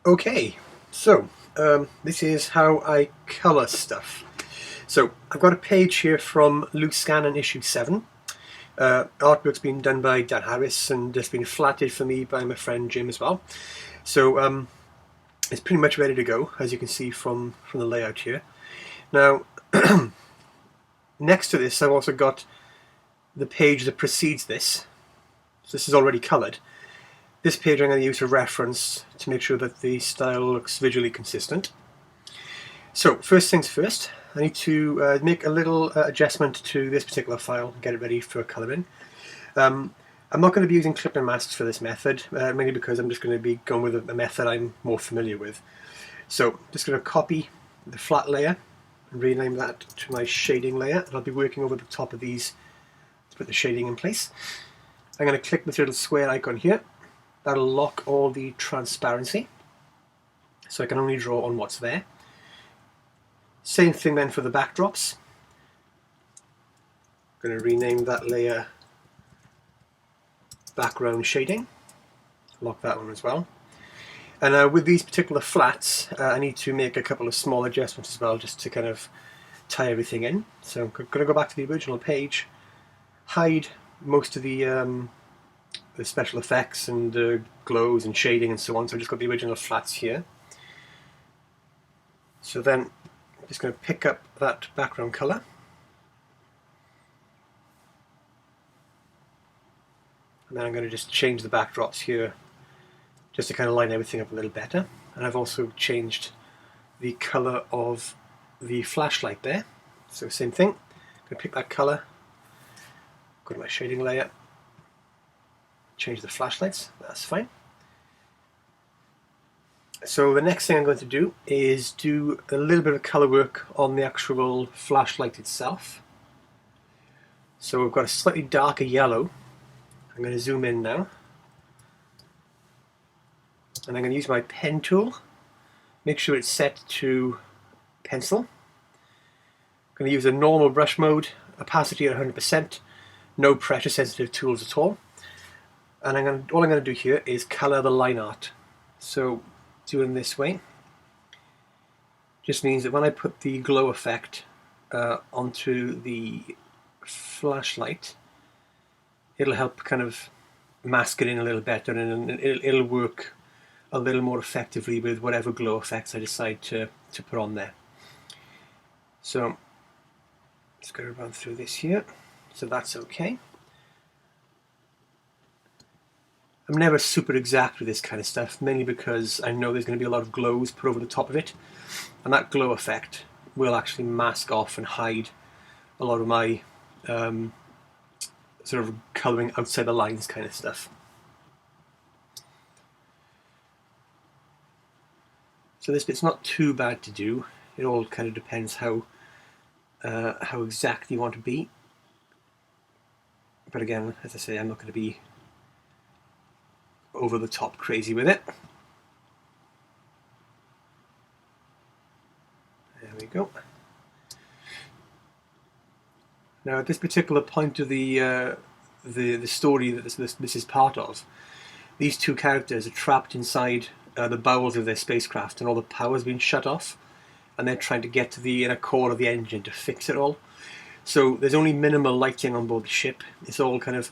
Okay, so this is how I colour stuff. So I've got a page here from Loose Scannon issue 7. Artwork's been done by Dan Harris and it's been flatted for me by my friend Jim as well. So it's pretty much ready to go, as you can see from the layout here. Now, next to this I've also got the page that precedes this. So this is already coloured. This page I'm going to use for reference to make sure that the style looks visually consistent. So first things first, I need to make a little adjustment to this particular file and get it ready for colouring. I'm not going to be using clip-in masks for this method, mainly because I'm just going to be going with a method I'm more familiar with. So I'm just going to copy the flat layer and rename that to my shading layer, and I'll be working over the top of these to put the shading in place. I'm going to click this little square icon here. That'll lock all the transparency, so I can only draw on what's there. Same thing then for the backdrops. I'm going to rename that layer background shading, lock that one as well. And with these particular flats, I need to make a couple of small adjustments as well, just to kind of tie everything in. So I'm going to go back to the original page, hide most of the special effects and glows and shading and so on. So I've just got the original flats here. So then I'm just going to pick up that background colour. And then I'm going to just change the backdrops here just to kind of line everything up a little better. And I've also changed the colour of the flashlight there. So same thing, I'm going to pick that colour, go to my shading layer, change the flashlights, that's fine. So the next thing I'm going to do is do a little bit of colour work on the actual flashlight itself. So we've got a slightly darker yellow. I'm going to zoom in now. And I'm going to use my pen tool. Make sure it's set to pencil. I'm going to use a normal brush mode, opacity at 100%, no pressure sensitive tools at all. And all I'm going to do here is colour the line art. So doing this way just means that when I put the glow effect onto the flashlight, it'll help kind of mask it in a little better, and it'll work a little more effectively with whatever glow effects I decide to put on there. So just going to run through this here, so that's okay. I'm never super exact with this kind of stuff, mainly because I know there's going to be a lot of glows put over the top of it, and that glow effect will actually mask off and hide a lot of my sort of colouring outside the lines kind of stuff. So this bit's not too bad to do. It all kind of depends how exact you want to be. But again, as I say, I'm not going to be over the top crazy with it. There we go. Now at this particular point of the story that this is part of, these two characters are trapped inside the bowels of their spacecraft, and all the power's been shut off, and they're trying to get to the inner core of the engine to fix it all. So there's only minimal lighting on board the ship. It's all kind of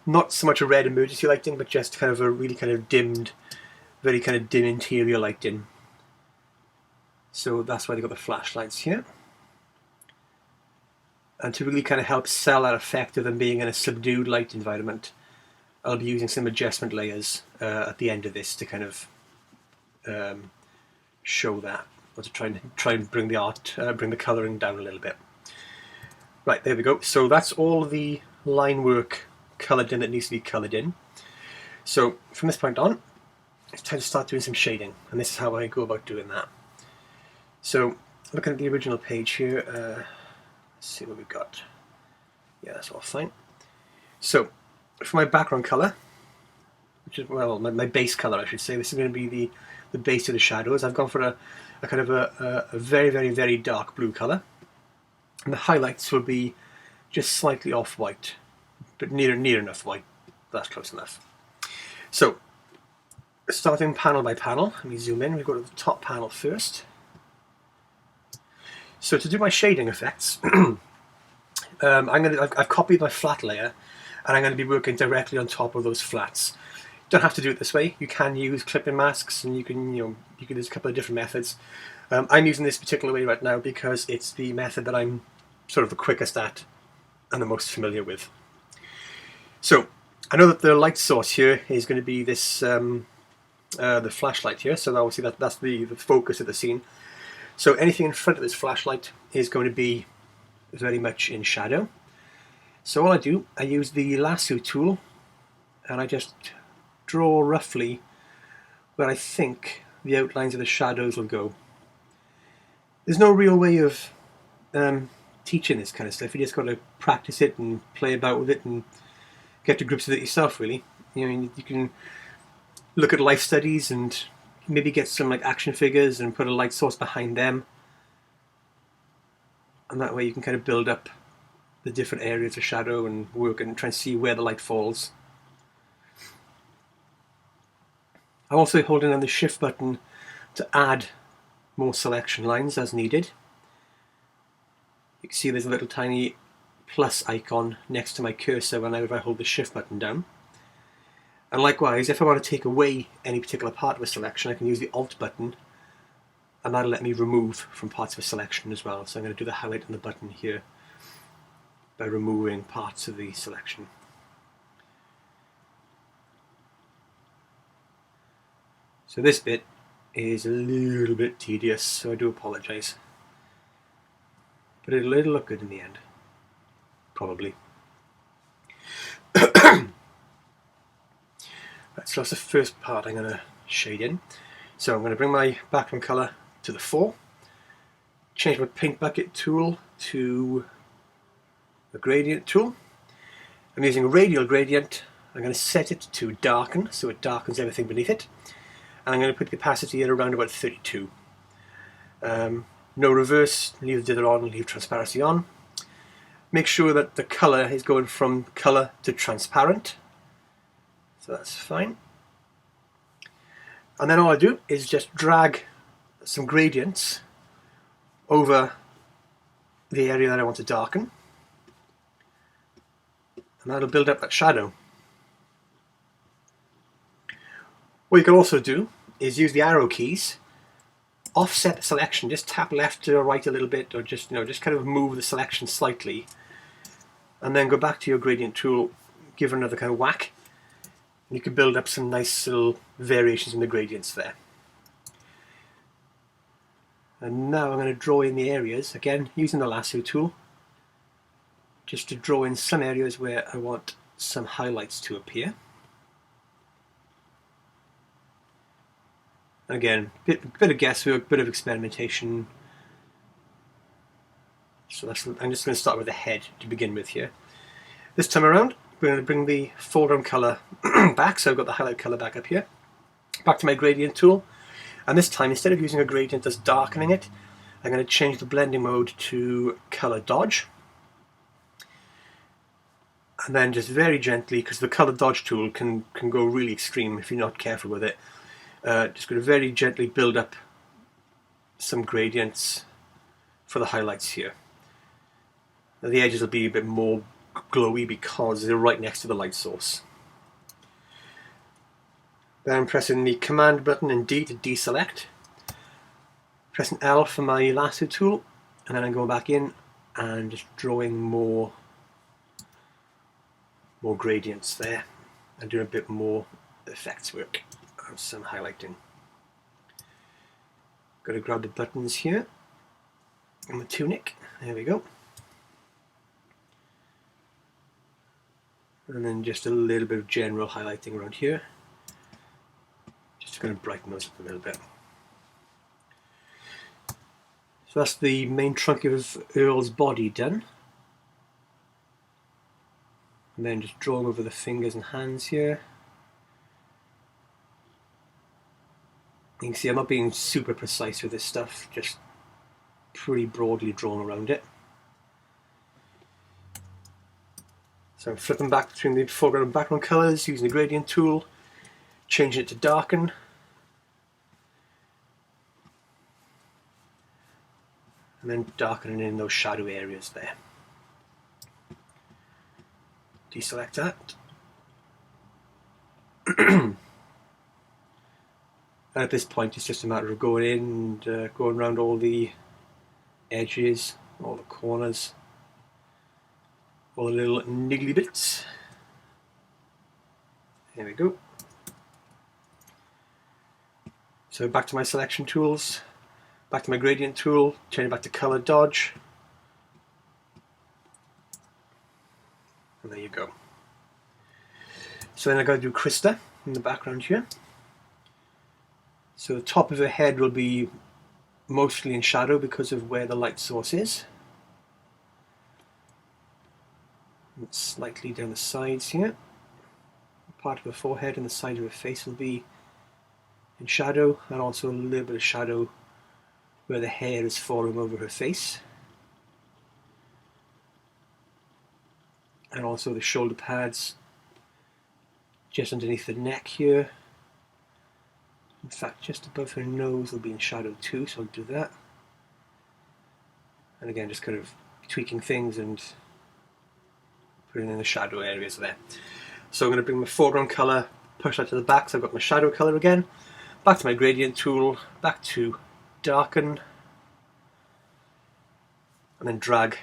not so much a red emergency lighting, but just kind of a really kind of dimmed, very kind of dim interior lighting. So that's why they've got the flashlights here. And to really kind of help sell that effect of them being in a subdued light environment, I'll be using some adjustment layers at the end of this to kind of show that, or to try and bring the colouring down a little bit. Right, there we go. So that's all the line work coloured in that needs to be coloured in. So from this point on, it's time to start doing some shading, and this is how I go about doing that. So looking at the original page here, let's see what we've got. Yeah, that's all fine. So for my background colour, which is, well, my base colour I should say, this is going to be the base of the shadows. I've gone for a kind of a very, very, very dark blue colour. And the highlights will be just slightly off-white, but near enough white. That's close enough. So starting panel by panel. Let me zoom in. We go to the top panel first. So to do my shading effects, I've copied my flat layer, and I'm going to be working directly on top of those flats. You don't have to do it this way. You can use clipping masks, and you can use a couple of different methods. I'm using this particular way right now because it's the method that I'm sort of the quickest at and the most familiar with. So I know that the light source here is going to be this the flashlight here. So obviously that's the focus of the scene. So anything in front of this flashlight is going to be very much in shadow. So all I do, I use the lasso tool, and I just draw roughly where I think the outlines of the shadows will go. There's no real way of teaching this kind of stuff. You just got to practice it and play about with it and get to grips with it yourself, really. You can look at life studies and maybe get some like action figures and put a light source behind them, and that way you can kind of build up the different areas of shadow and work and try and see where the light falls. I'm also holding down the shift button to add more selection lines as needed. You can see there's a little tiny plus icon next to my cursor whenever I hold the shift button down. And likewise, if I want to take away any particular part of a selection, I can use the Alt button, and that'll let me remove from parts of a selection as well. So I'm going to do the highlight on the button here by removing parts of the selection. So this bit is a little bit tedious, so I do apologise. But it'll look good in the end. Probably. Right, so that's the first part I'm going to shade in. So I'm going to bring my background colour to the 4, change my paint bucket tool to the gradient tool. I'm using a radial gradient. I'm going to set it to darken, so it darkens everything beneath it. And I'm going to put the opacity at around about 32. No reverse, leave the dither on, leave transparency on. Make sure that the colour is going from colour to transparent. So that's fine. And then all I do is just drag some gradients over the area that I want to darken. And that'll build up that shadow. What you can also do is use the arrow keys, offset the selection, just tap left to right a little bit, or just kind of move the selection slightly, and then go back to your gradient tool, give it another kind of whack, and you can build up some nice little variations in the gradients there. And now I'm going to draw in the areas, again using the lasso tool, just to draw in some areas where I want some highlights to appear. Again, bit of guesswork, bit of experimentation. So I'm just going to start with the head to begin with here. This time around, we're going to bring the foreground colour back, so I've got the highlight colour back up here. Back to my gradient tool, and this time, instead of using a gradient that's darkening it, I'm going to change the blending mode to colour dodge. And then just very gently, because the colour dodge tool can go really extreme if you're not careful with it, just going to very gently build up some gradients for the highlights here. Now the edges will be a bit more glowy because they're right next to the light source. Then I'm pressing the Command button and D to deselect. Pressing L for my lasso tool, and then I'm going back in and just drawing more gradients there and doing a bit more effects work and some highlighting. Got to grab the buttons here and the tunic. There we go. And then just a little bit of general highlighting around here, just to kind of brighten those up a little bit. So that's the main trunk of Earl's body done. And then just drawing over the fingers and hands here. You can see I'm not being super precise with this stuff, just pretty broadly drawn around it. So I'm flipping back between the foreground and background colours using the gradient tool, changing it to darken, and then darkening in those shadow areas there. Deselect that. And at this point it's just a matter of going in and going around all the edges, all the corners, all the little niggly bits. There we go. So back to my selection tools, back to my gradient tool, turn it back to color dodge, and there you go. So then I've got to do Krista in the background here. So the top of her head will be mostly in shadow because of where the light source is. And slightly down the sides here. Part of her forehead and the side of her face will be in shadow, and also a little bit of shadow where the hair is falling over her face. And also the shoulder pads just underneath the neck here. In fact, just above her nose will be in shadow too, so I'll do that. And again, just kind of tweaking things and putting in the shadow areas there. So I'm going to bring my foreground colour, push that to the back, so I've got my shadow colour again. Back to my gradient tool, back to darken, and then drag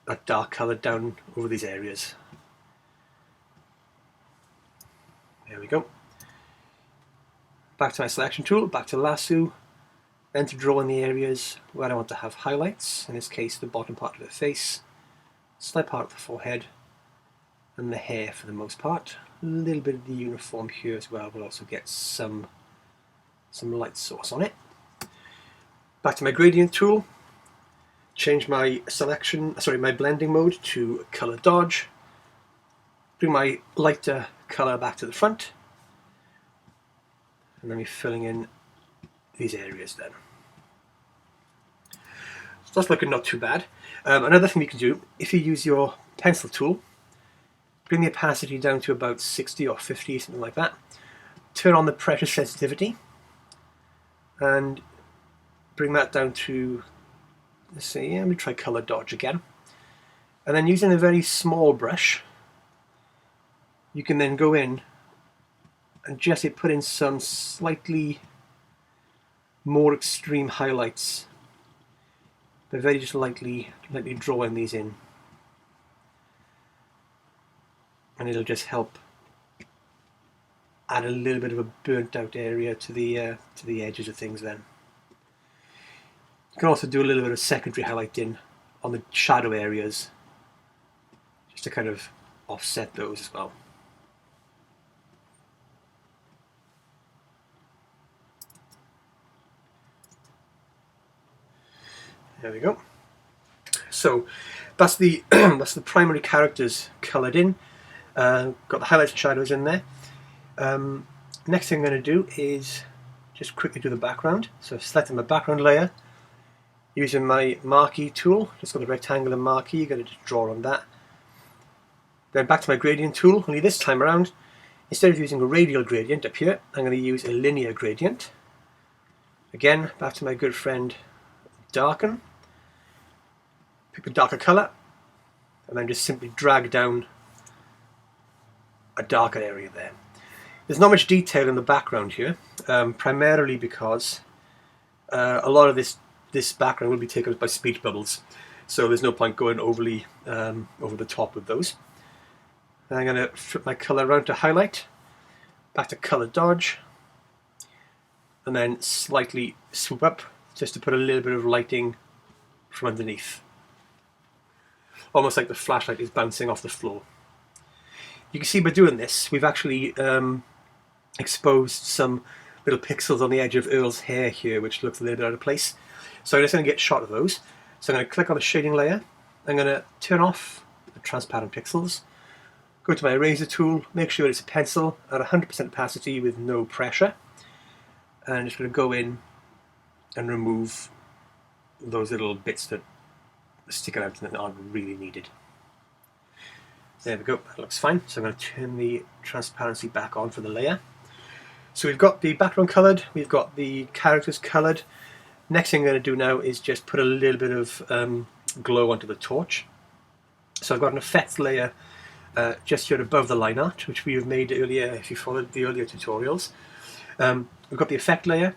that dark colour down over these areas. There we go. Back to my selection tool, back to lasso, then to draw in the areas where I want to have highlights, in this case the bottom part of the face, slight part of the forehead, and the hair for the most part. A little bit of the uniform here as well, we'll also get some light source on it. Back to my gradient tool, change my my blending mode to color dodge, bring my lighter color back to the front, and then we're filling in these areas then. So that's looking not too bad. Another thing you can do, if you use your pencil tool, bring the opacity down to about 60 or 50, something like that. Turn on the pressure sensitivity and bring that down to, let's see, let me try color dodge again. And then using a very small brush, you can then go in and just put in some slightly more extreme highlights, but very just lightly drawing these in, and it'll just help add a little bit of a burnt out area to the edges of things. Then you can also do a little bit of secondary highlighting on the shadow areas, just to kind of offset those as well. There we go. So that's the that's the primary characters coloured in. Got the highlights and shadows in there. Next thing I'm going to do is just quickly do the background. So selecting my background layer, using my marquee tool, just got a rectangular marquee, you've got to just draw on that. Then back to my gradient tool, only this time around, instead of using a radial gradient up here, I'm going to use a linear gradient. Again, back to my good friend darken. Pick a darker colour, and then just simply drag down a darker area there. There's not much detail in the background here, primarily because a lot of this background will be taken up by speech bubbles, so there's no point going overly over the top with those. And I'm going to flip my colour around to highlight, back to colour dodge, and then slightly swoop up just to put a little bit of lighting from underneath. Almost like the flashlight is bouncing off the floor. You can see by doing this, we've actually exposed some little pixels on the edge of Earl's hair here, which looks a little bit out of place. So I'm just going to get a shot of those. So I'm going to click on the shading layer. I'm going to turn off the transparent pixels. Go to my eraser tool, make sure it's a pencil at 100% opacity with no pressure. And I'm just going to go in and remove those little bits that sticking out and aren't really needed. There we go, that looks fine. So I'm going to turn the transparency back on for the layer. So we've got the background coloured, we've got the characters coloured. Next thing I'm going to do now is just put a little bit of glow onto the torch. So I've got an effects layer just here above the line art, which we have made earlier if you followed the earlier tutorials. We've got the effect layer.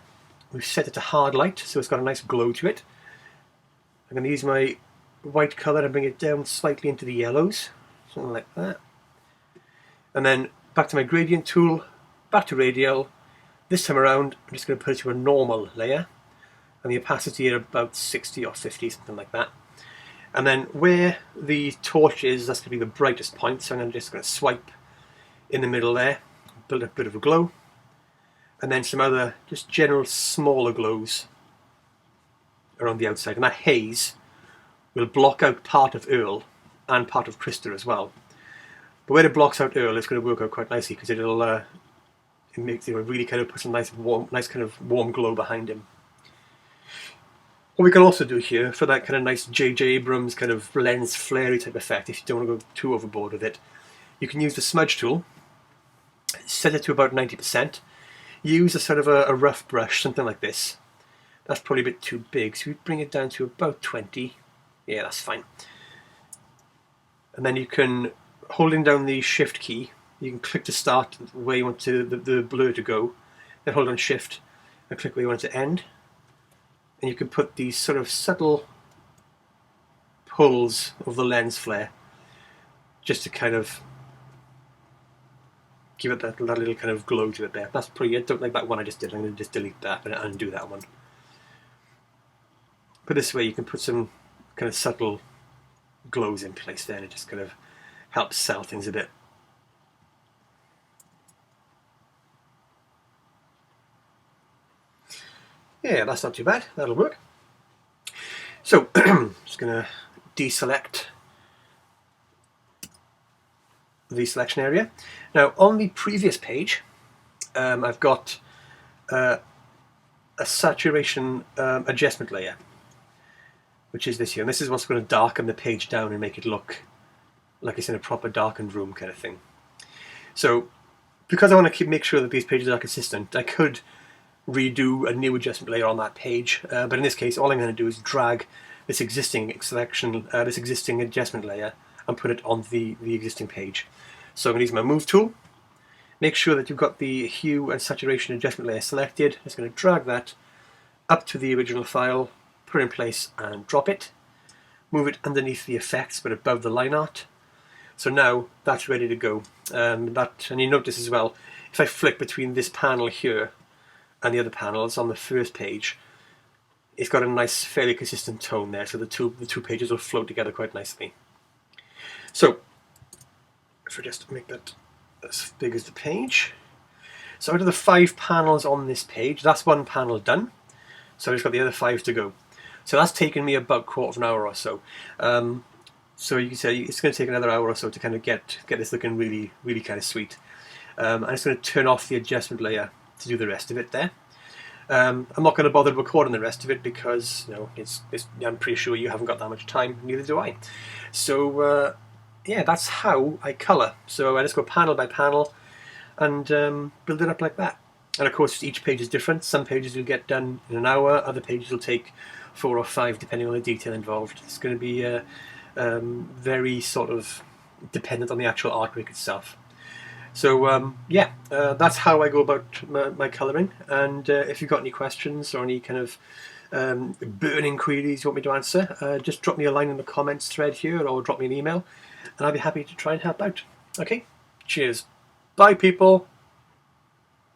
We've set it to hard light, so it's got a nice glow to it. I'm going to use my white colour and bring it down slightly into the yellows, something like that. And then back to my gradient tool, back to radial. This time around, I'm just going to put it to a normal layer, and the opacity at about 60 or 50, something like that. And then where the torch is, that's going to be the brightest point, so I'm just going to swipe in the middle there, build up a bit of a glow, and then some other just general smaller glows around the outside. And that haze will block out part of Earl and part of Krista as well. But where it blocks out Earl, it's going to work out quite nicely because it'll it makes, really kind of put some nice kind of warm glow behind him. What we can also do here for that kind of nice J.J. Abrams kind of lens flary type effect, if you don't want to go too overboard with it, you can use the smudge tool, set it to about 90%, use a sort of a rough brush, something like this. That's probably a bit too big, so we bring it down to about 20. Yeah, that's fine. And then you can, holding down the shift key, you can click to start where you want the blur to go, then hold on shift and click where you want it to end. And you can put these sort of subtle pulls of the lens flare just to kind of give it that little kind of glow to it there. That's pretty, I don't like that one I just did. I'm going to just delete that and undo that one. But this way you can put some kind of subtle glows in place there, and it just kind of helps sell things a bit. Yeah, that's not too bad. That'll work. So, just going to deselect the selection area. Now, on the previous page, I've got a saturation adjustment layer, which is this here. And this is what's going to darken the page down and make it look like it's in a proper darkened room kind of thing. So, because I want to make sure that these pages are consistent, I could redo a new adjustment layer on that page, but in this case all I'm going to do is drag this existing selection, this existing adjustment layer, and put it on the existing page. So I'm going to use my move tool, make sure that you've got the hue and saturation adjustment layer selected. I'm just going to drag that up to the original file, put it in place and drop it, move it underneath the effects but above the line art. So now that's ready to go. And you notice as well, if I flick between this panel here and the other panels on the first page, it's got a nice, fairly consistent tone there, so the two pages will flow together quite nicely. So, if I just make that as big as the page. So out of the 5 panels on this page, that's one panel done. So I've just got the other 5 to go. So that's taken me about a quarter of an hour or so. So you can say it's going to take another hour or so to kind of get this looking really, really kind of sweet. I'm just going to turn off the adjustment layer to do the rest of it there. I'm not going to bother recording the rest of it because I'm pretty sure you haven't got that much time, neither do I. So yeah, that's how I colour. So I just go panel by panel and build it up like that. And of course each page is different. Some pages will get done in an hour, other pages will take 4 or 5 depending on the detail involved. It's going to be very sort of dependent on the actual artwork itself. So yeah, that's how I go about my colouring, and if you've got any questions or any kind of burning queries you want me to answer, just drop me a line in the comments thread here or drop me an email and I'll be happy to try and help out. Okay, cheers. Bye people.